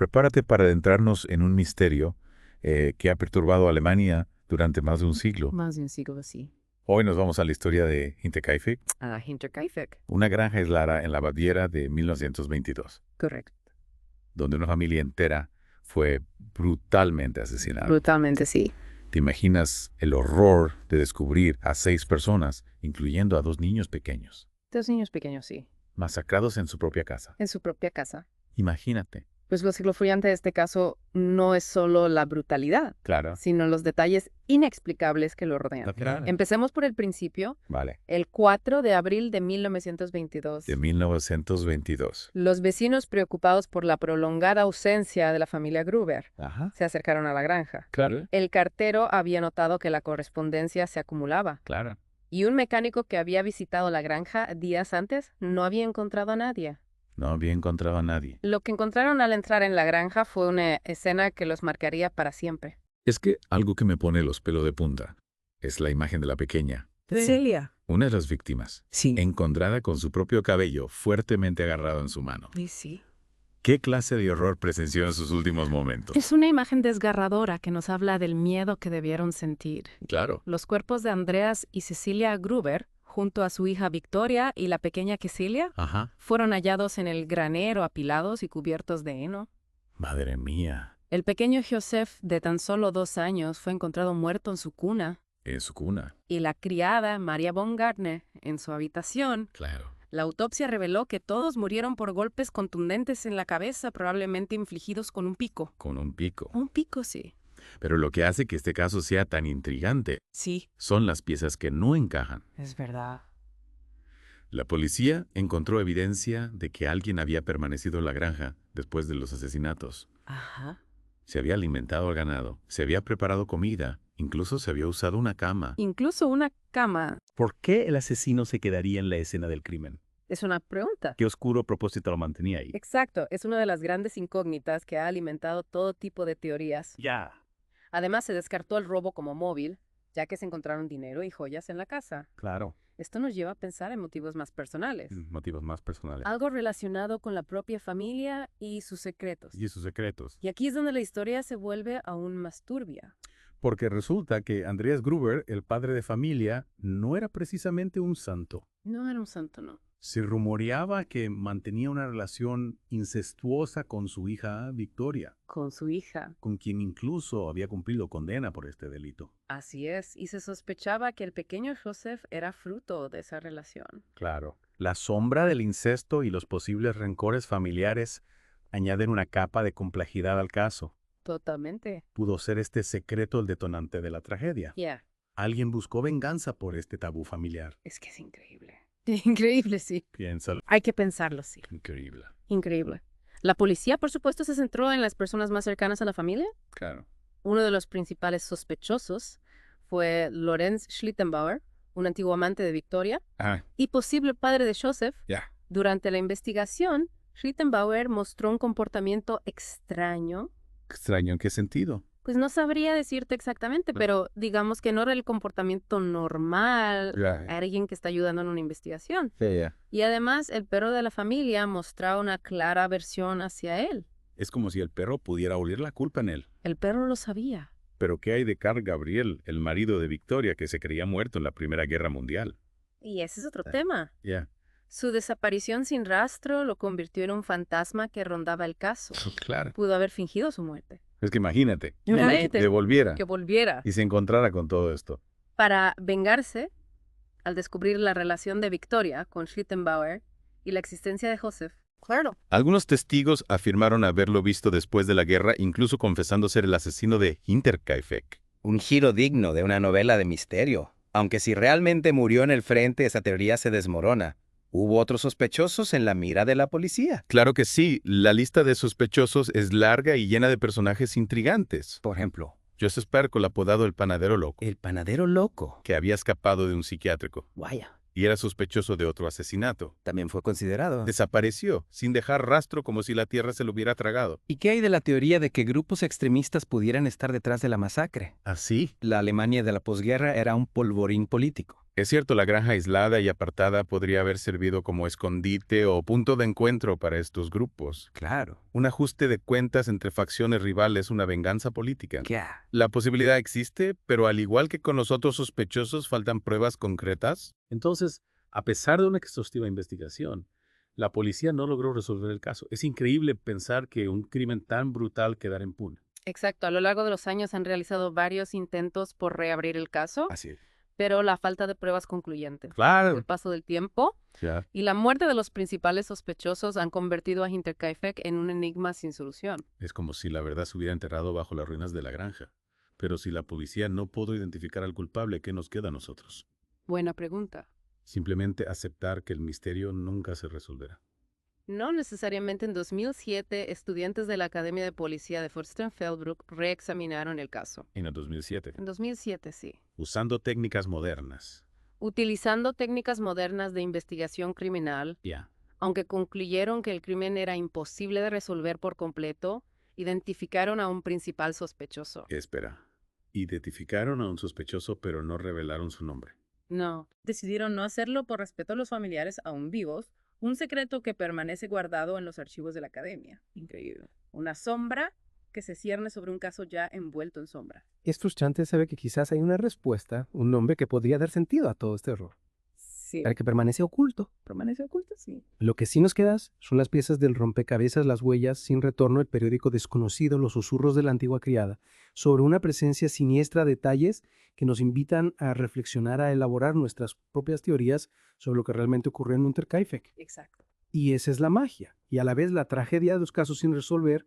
Prepárate para adentrarnos en un misterio que ha perturbado a Alemania durante más de un siglo. Más de un siglo, sí. Hoy nos vamos a la historia de Hinterkaifeck, Hinterkaifeck. una granja aislada en la Baviera de 1922, Correcto. donde una familia entera fue brutalmente asesinada. Brutalmente, sí. ¿Te imaginas el horror de descubrir a 6 personas, incluyendo a 2 niños pequeños, 2 niños pequeños, sí. masacrados en su propia casa? En su propia casa. Imagínate. Pues lo escalofriante de este caso no es solo la brutalidad, Claro. sino los detalles inexplicables que lo rodean. Claro. Empecemos por el principio. Vale. El 4 de abril de 1922. De 1922. Los vecinos, preocupados por la prolongada ausencia de la familia Gruber, Ajá. se acercaron a la granja. Claro. El cartero había notado que la correspondencia se acumulaba. Claro. Y un mecánico que había visitado la granja días antes no había encontrado a nadie. No había encontrado a nadie. Lo que encontraron al entrar en la granja fue una escena que los marcaría para siempre. Es que algo que me pone los pelos de punta es la imagen de la pequeña, Celia. una de las víctimas, Sí. encontrada con su propio cabello fuertemente agarrado en su mano. Y sí. ¿Qué clase de horror presenció en sus últimos momentos? Es una imagen desgarradora que nos habla del miedo que debieron sentir. Claro. Los cuerpos de Andreas y Cecilia Gruber, junto a su hija Victoria y la pequeña Cecilia, Ajá. fueron hallados en el granero apilados y cubiertos de heno. Madre mía. El pequeño Joseph, de tan solo 2 años, fue encontrado muerto en su cuna. En su cuna. Y la criada, Maria Baumgartner, en su habitación. Claro. La autopsia reveló que todos murieron por golpes contundentes en la cabeza, probablemente infligidos con un pico. Con un pico. Un pico, sí. Pero lo que hace que este caso sea tan intrigante Sí, son las piezas que no encajan. es verdad. La policía encontró evidencia de que alguien había permanecido en la granja después de los asesinatos. Ajá. Se había alimentado al ganado, se había preparado comida, incluso se había usado una cama. Incluso una cama. ¿Por qué el asesino se quedaría en la escena del crimen? Es una pregunta. ¿Qué oscuro propósito lo mantenía ahí? Exacto, es una de las grandes incógnitas que ha alimentado todo tipo de teorías. Ya. Además, se descartó el robo como móvil, ya que se encontraron dinero y joyas en la casa. Claro. Esto nos lleva a pensar en motivos más personales. Motivos más personales. Algo relacionado con la propia familia y sus secretos. Y sus secretos. Y aquí es donde la historia se vuelve aún más turbia. Porque resulta que Andreas Gruber, el padre de familia, no era precisamente un santo. No era un santo, no. Se rumoreaba que mantenía una relación incestuosa con su hija Victoria, Con su hija. con quien incluso había cumplido condena por este delito. Así es, y se sospechaba que el pequeño Joseph era fruto de esa relación. Claro. La sombra del incesto y los posibles rencores familiares añaden una capa de complejidad al caso. Totalmente. Pudo ser este secreto el detonante de la tragedia. Ya, Alguien buscó venganza por este tabú familiar. es que es increíble. Increíble, sí. Piénsalo. Hay que pensarlo, sí. Increíble. Increíble. La policía, por supuesto, se centró en las personas más cercanas a la familia. Claro. Uno de los principales sospechosos fue Lorenz Schlittenbauer, un antiguo amante de Victoria Ah, y posible padre de Joseph. ya. Durante la investigación, Schlittenbauer mostró un comportamiento extraño. Extraño, ¿en qué sentido? Pues no sabría decirte exactamente, No. pero digamos que no era el comportamiento normal Ya. a alguien que está ayudando en una investigación. Sí, ya. Y además, el perro de la familia mostraba una clara aversión hacia él. Es como si el perro pudiera oler la culpa en él. El perro lo sabía. Pero ¿qué hay de Carl Gabriel, el marido de Victoria, que se creía muerto en la Primera Guerra Mundial? Y ese es otro tema. Ya. Su desaparición sin rastro lo convirtió en un fantasma que rondaba el caso. Claro. Pudo haber fingido su muerte. Es que imagínate, Imagínate. que volviera Que volviera. y se encontrara con todo esto. Para vengarse, al descubrir la relación de Victoria con Schlittenbauer y la existencia de Joseph. Claro. Algunos testigos afirmaron haberlo visto después de la guerra, incluso confesando ser el asesino de Hinterkaifeck. Un giro digno de una novela de misterio. Aunque si realmente murió en el frente, esa teoría se desmorona. ¿Hubo otros sospechosos en la mira de la policía? Claro que sí, la lista de sospechosos es larga y llena de personajes intrigantes. Por ejemplo, Joseph Perkle, apodado el panadero loco, el panadero loco. que había escapado de un psiquiátrico Vaya, y era sospechoso de otro asesinato. también fue considerado. Desapareció, sin dejar rastro, como si la tierra se lo hubiera tragado. ¿Y qué hay de la teoría de que grupos extremistas pudieran estar detrás de la masacre? ¿Así? La Alemania de la posguerra era un polvorín político. Es cierto, la granja aislada y apartada podría haber servido como escondite o punto de encuentro para estos grupos. Claro. Un ajuste de cuentas entre facciones rivales, una venganza política. Ya. La posibilidad existe, pero al igual que con los otros sospechosos, faltan pruebas concretas. Entonces, a pesar de una exhaustiva investigación, la policía no logró resolver el caso. Es increíble pensar que un crimen tan brutal quedara impune. Exacto, a lo largo de los años han realizado varios intentos por reabrir el caso, Así es. pero la falta de pruebas concluyentes. El Claro. paso del tiempo Ya. y la muerte de los principales sospechosos han convertido a Hinterkaifeck en un enigma sin solución. Es como si la verdad se hubiera enterrado bajo las ruinas de la granja. Pero si la policía no pudo identificar al culpable, ¿qué nos queda a nosotros? Buena pregunta. Simplemente aceptar que el misterio nunca se resolverá. No necesariamente. En 2007, estudiantes de la Academia de Policía de Fürstenfeldbruck reexaminaron el caso. En el 2007. En 2007, sí. Usando técnicas modernas. Utilizando técnicas modernas de investigación criminal, Ya. aunque concluyeron que el crimen era imposible de resolver por completo, identificaron a un principal sospechoso. Espera. Identificaron a un sospechoso, pero no revelaron su nombre. No. Decidieron no hacerlo por respeto a los familiares aún vivos, un secreto que permanece guardado en los archivos de la academia. Increíble. Una sombra que se cierne sobre un caso ya envuelto en sombra. Es frustrante saber que quizás hay una respuesta, un nombre que podría dar sentido a todo este error, Sí. pero que permanece oculto. ¿Permanece oculto? Sí. Lo que sí nos queda son las piezas del rompecabezas, las huellas sin retorno, el periódico desconocido, los susurros de la antigua criada, sobre una presencia siniestra, detalles que nos invitan a reflexionar, a elaborar nuestras propias teorías sobre lo que realmente ocurrió en Unterkaifeck. Exacto. Y esa es la magia. Y a la vez la tragedia de los casos sin resolver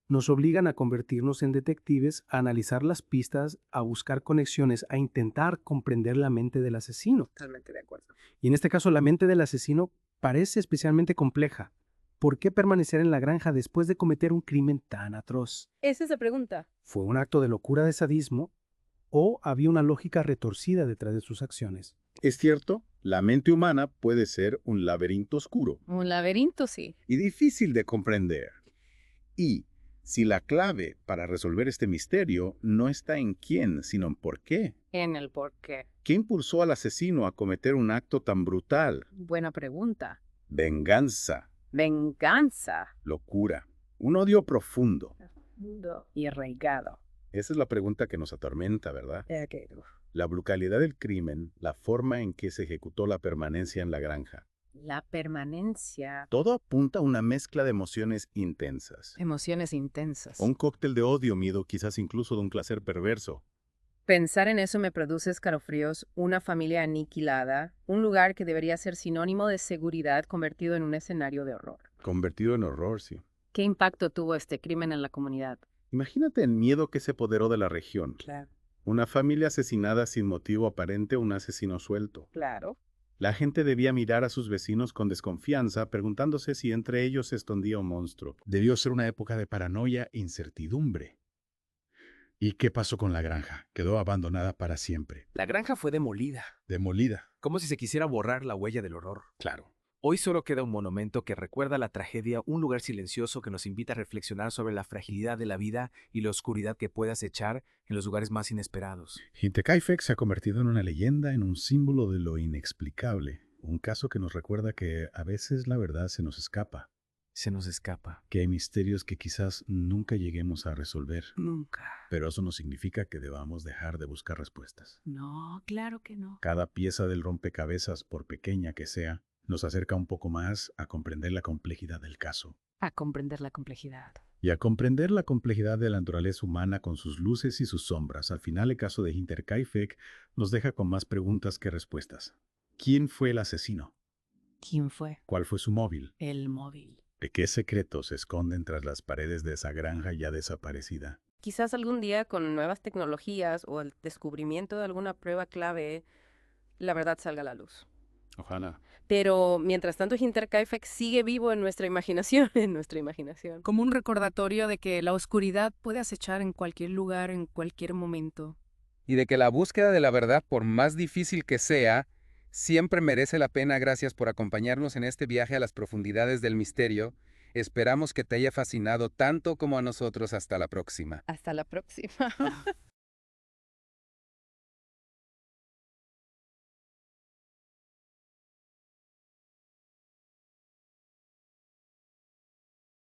nos obligan a convertirnos en detectives, a analizar las pistas, a buscar conexiones, a intentar comprender la mente del asesino. Totalmente de acuerdo. Y en este caso la mente del asesino parece especialmente compleja. ¿Por qué permanecer en la granja después de cometer un crimen tan atroz? Esa es la pregunta. ¿Fue un acto de locura, de sadismo? ¿O había una lógica retorcida detrás de sus acciones? Es cierto, la mente humana puede ser un laberinto oscuro Un laberinto, sí. y difícil de comprender. Y si la clave para resolver este misterio no está en quién, sino en por qué. En el por qué. ¿Qué impulsó al asesino a cometer un acto tan brutal? Buena pregunta. Venganza, Venganza. locura, un odio profundo. Y arraigado. Esa es la pregunta que nos atormenta, ¿verdad? Okay. La brutalidad del crimen, la forma en que se ejecutó la permanencia en la granja. La permanencia. Todo apunta a una mezcla de emociones intensas. Emociones intensas. Un cóctel de odio, miedo, quizás incluso de un placer perverso. Pensar en eso me produce escalofríos. Una familia aniquilada, un lugar que debería ser sinónimo de seguridad convertido en un escenario de horror. Convertido en horror, sí. ¿Qué impacto tuvo este crimen en la comunidad? Imagínate el miedo que se apoderó de la región. Claro. Una familia asesinada sin motivo aparente, un asesino suelto. Claro. La gente debía mirar a sus vecinos con desconfianza, preguntándose si entre ellos se escondía un monstruo. Debió ser una época de paranoia e incertidumbre. ¿Y qué pasó con la granja? Quedó abandonada para siempre. La granja fue demolida, Demolida. como si se quisiera borrar la huella del horror. Claro. Hoy solo queda un monumento que recuerda la tragedia, un lugar silencioso que nos invita a reflexionar sobre la fragilidad de la vida y la oscuridad que puede acechar en los lugares más inesperados. Hinterkaifeck se ha convertido en una leyenda, en un símbolo de lo inexplicable. Un caso que nos recuerda que a veces la verdad se nos escapa. Se nos escapa. Que hay misterios que quizás nunca lleguemos a resolver. Nunca. Pero eso no significa que debamos dejar de buscar respuestas. No, claro que no. Cada pieza del rompecabezas, por pequeña que sea, nos acerca un poco más a comprender la complejidad del caso. A comprender la complejidad. Y a comprender la complejidad de la naturaleza humana con sus luces y sus sombras. Al final, el caso de Hinterkaifeck nos deja con más preguntas que respuestas. ¿Quién fue el asesino? ¿Quién fue? ¿Cuál fue su móvil? El móvil. ¿De qué secretos se esconden tras las paredes de esa granja ya desaparecida? Quizás algún día con nuevas tecnologías o el descubrimiento de alguna prueba clave, la verdad salga a la luz. Ojalá. Pero mientras tanto, Hinterkaifeck sigue vivo en nuestra imaginación, Como un recordatorio de que la oscuridad puede acechar en cualquier lugar, en cualquier momento. Y de que la búsqueda de la verdad, por más difícil que sea, siempre merece la pena. Gracias por acompañarnos en este viaje a las profundidades del misterio. Esperamos que te haya fascinado tanto como a nosotros. Hasta la próxima. Hasta la próxima.